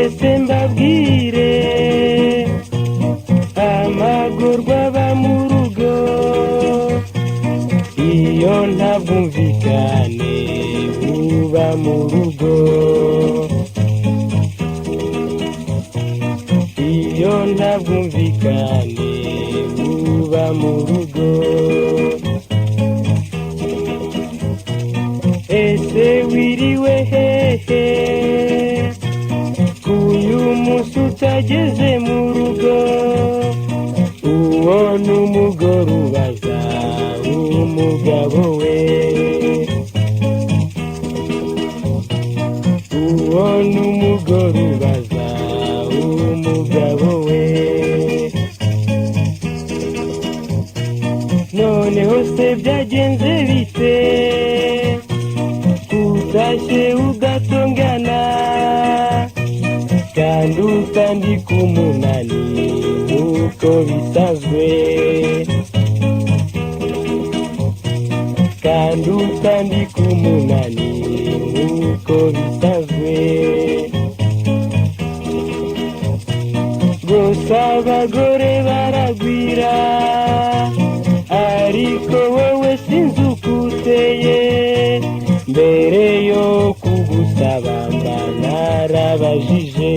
se mbabwire amagorwa aba mu rugo iyo nta bwumvikane buba mu rugo, iyo nta bwumvikane buba mu rugo. Ese wiriwe hehe kuyu munsi utageze mu rugo? Uwo ni umugore ubaza umugabo we, uwo ni umugore ubaza umugabo we. Noneho se byagenze bite utashye ugatongana kandi utandika umunani uko bisanzwe, kandi utandika umunani uko bisanzwe? Gusa abagore baragwira ariko wowe sinzi uko uteye. Mbere yo kugusaba mba narabajije,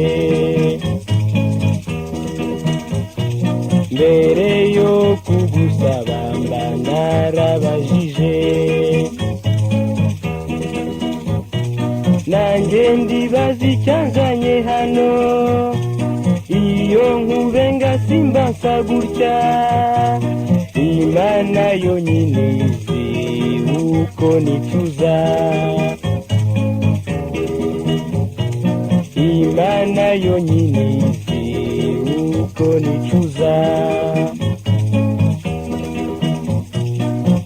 mbere yo kugusaba mba narabajije. Nanjye ndibaza icyanzanye hano, iyo nkubenga simba nsa gutya. Imana yonyine izi uko nicuza, Imana yonyine izi uko nicuza.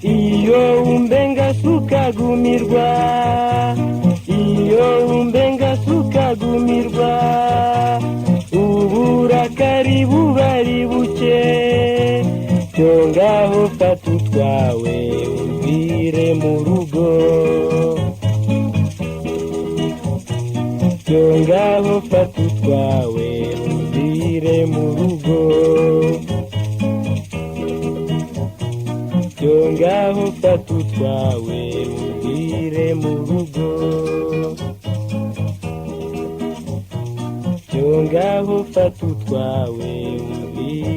Iyo umbenga sukagumirwa, iyo umbenga sukagumirwa, uburakari buba ari buke. Byo ngaho fata utwawe umvire mu rugo, byo ngaho fata utwawe umvire mu rugo, byo ngaho fata utwawe umvire mu rugo, byo ngaho fata utwawe umvire